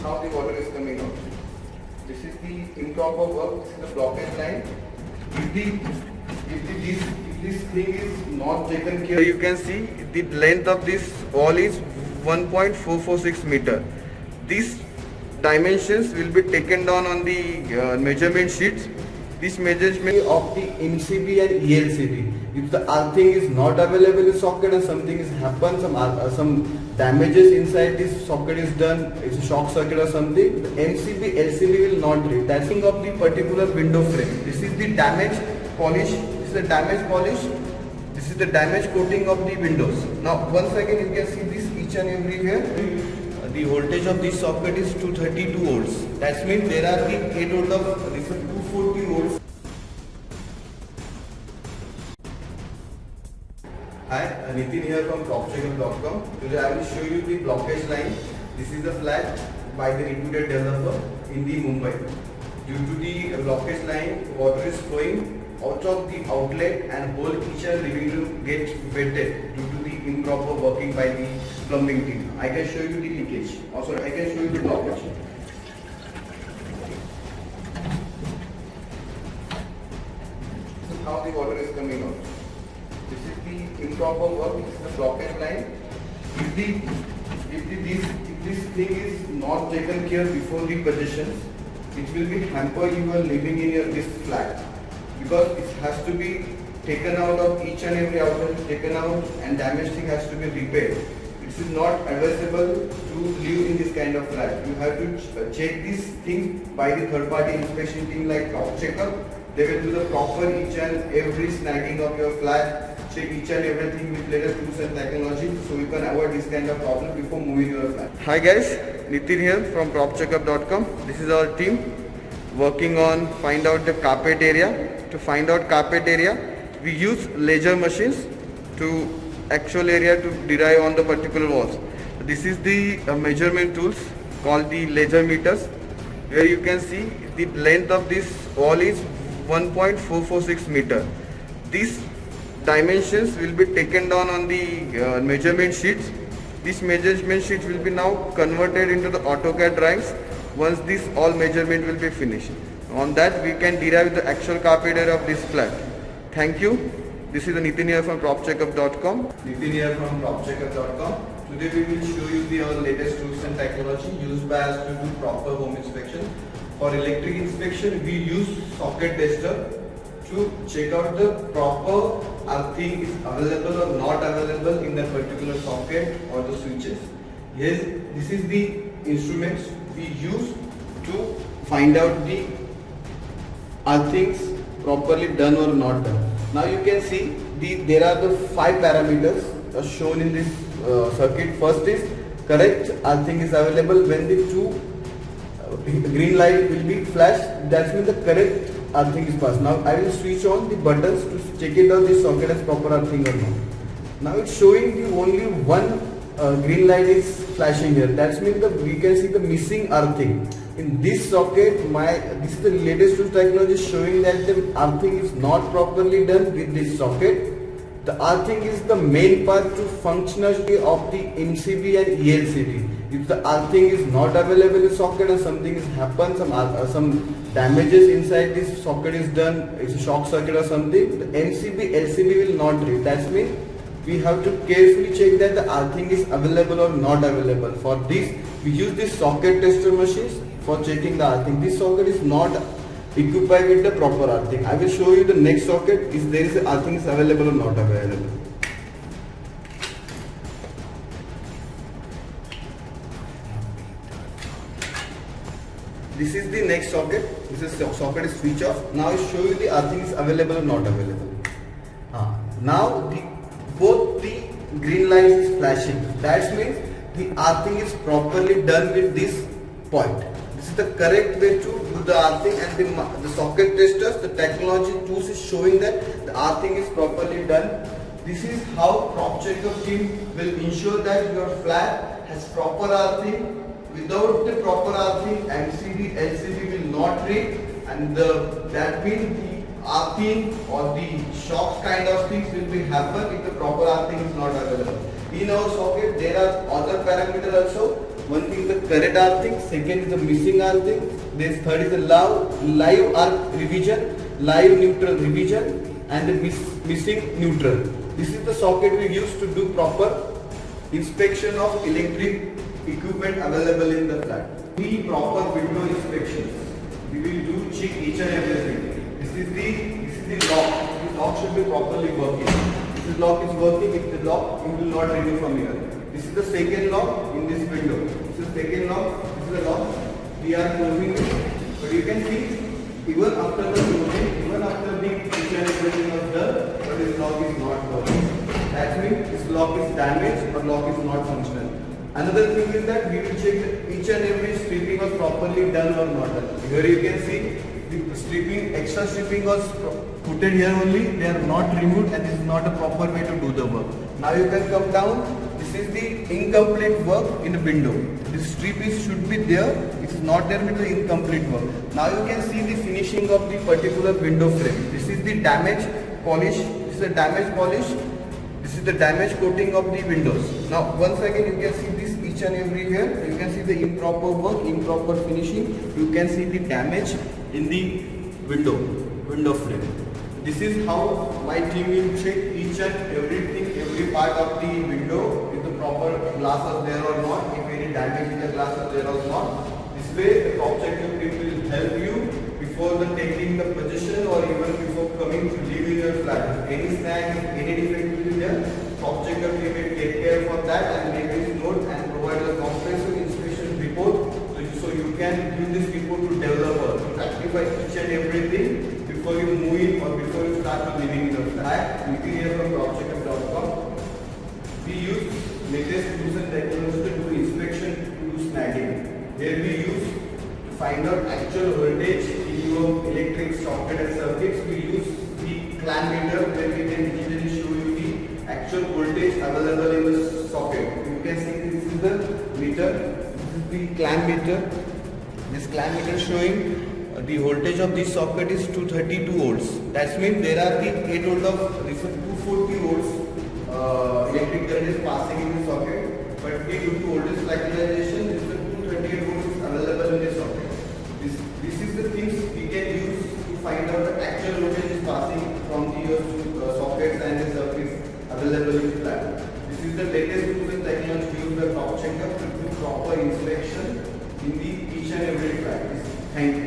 how the water is coming out. This is the improper work, this is the blockage line. If this thing is not taken care, you can see the length of this wall is 1.446 meter. These dimensions will be taken down on the measurement sheets. This measurement of the MCB and ELCB. If the earthing is not available in socket and something is happened, some damages inside this socket is done, it's a shock circuit or something, the MCB, LCB will not read. That's the of the particular window frame. This is the damaged polish, this is the damaged polish, this is the damaged coating of the windows. Now once again you can see this each and everywhere. The voltage of this socket is 232 volts. That means there are the 8 volts of this is 240 volts. Hi, Nitin here from propcheckup.com. Today I will show you the blockage line. This is the flat by the reputed developer in the Mumbai. Due to the blockage line, water is flowing out of the outlet and whole kitchen living room gets wetted due to the improper working by the plumbing team. I can show you the leakage. Also, I can show you the blockage. This is how the water is coming out. This is the improper work, this is the blockage line. If this thing is not taken care before the possession, it will be hamper you are living in this flat, because it has to be taken out of each and every outlet, taken out, and damaged thing has to be repaired. It is not advisable to live in this kind of flat. You have to check these things by the third party inspection team like PropCheckup. They will do the proper each and every snagging of your flat, check each and everything with latest tools and technology, so you can avoid this kind of problem before moving your flat. Hi guys, Nitin here from propcheckup.com. This is our team working on find out the carpet area. To find out carpet area, we use laser machines to actual area to derive on the particular walls. This is the measurement tools called the laser meters, where you can see the length of this wall is 1.446 meter. These dimensions will be taken down on the measurement sheets. These measurement sheets will be now converted into the AutoCAD drawings once this all measurement will be finished. On that we can derive the actual carpet area of this flat. Thank you. This is Nitin here from propcheckup.com. Nitin here from propcheckup.com. Today we will show you the our latest tools and technology used by us to do proper home inspection. For electric inspection, we use socket tester to check out the proper earthing is available or not available in that particular socket or the switches. Yes, this is the instruments we use to find out the earthings properly done or not done. Now you can see there are the 5 parameters shown in this circuit. First is correct earthing is available when the 2 green light will be flashed. That means the correct earthing is passed. Now I will switch on the buttons to check it out this socket has proper earthing or not. Now it's showing the only one green light is flashing here. That means we can see the missing earthing. In this socket, this is the latest tool technology showing that the earthing is not properly done with this socket. The earthing is the main part to functionality of the MCB and ELCB. If the earthing is not available in socket and something has happened, some damages inside this socket is done, it's a shock circuit or something, the MCB, LCB will not read. That means we have to carefully check that the earthing is available or not available. For this, we use this socket tester machines for checking the earthing. This socket is not equipped with the proper earthing. I will show you the next socket if there is earthing is available or not available. This is the next socket. This is socket is switch off. Now I show you the earthing is available or not available. Now both the green light is flashing. That means the earthing is properly done with this point. This is the correct way to do the earthing, and the socket testers, the technology tools is showing that the earthing is properly done. This is how PropCheckup team will ensure that your flat has proper earthing. Without the proper earthing, MCB, LCB will not read, and that means the earthing or the shocks kind of things will be happen if the proper earthing is not available. In our socket, there are other parameters also One thing is the correct earthing, second is the missing earthing, then third is the live arc revision, live neutral revision, and the missing neutral. This is the socket we use to do proper inspection of electric equipment available in the flat. The proper window inspections. We will do check each and everything. This is the lock. This lock should be properly working. If the lock is working, if the lock, you will not remove from here. This is the second lock in this window. This is the second lock. This is the lock. We are closing it. But you can see, even after the closing, even after the each and everything was done, but this lock is not working. That means this lock is damaged or lock is not functional. Another thing is that we will check each and every stripping was properly done or not done. Here you can see the stripping, extra stripping was put in here only. They are not removed, and this is not a proper way to do the work. Now you can come down. This is the incomplete work in the window. This strip should be there. It is not there with the incomplete work. Now you can see the finishing of the particular window frame. This is the damage polish. This is the damage polish. This is the damage coating of the windows. Now once again you can see this each and everywhere. You can see the improper work, improper finishing. You can see the damage in the window frame. This is how my team will check each and everything, every part of the window, if the proper glass is there or not, if any damage in the glass is there or not. This way the top checker team will help you before the taking the position or even before coming to live in your flat. If any snag, if any defect will be there, top checker team will take care for that and make this note and provide a comprehensive inspection report. So you can use this report to developer, to rectify each and everything before you move in or before you start living in your flat. You can hear from propchecker.com. We use latest tools and technology to do inspection, to do snagging. Here we use to find out actual voltage in your electric socket and circuits. We use the clamp meter where we can digitally show you the actual voltage available in the socket. You can see this is the meter. This is the clamp meter. This clamp meter showing the voltage of this socket is 232 volts. That means there are the 8 volt of 240 volts electric current is passing in the socket, but due to voltage cyclization, this is the 238 volts is available in the socket. This is the things we can use to find out the actual voltage is passing from the sockets and the circuits available in the flat. This is the latest tools and technology used by top checker to do proper inspection in the each and every flat. Thank you.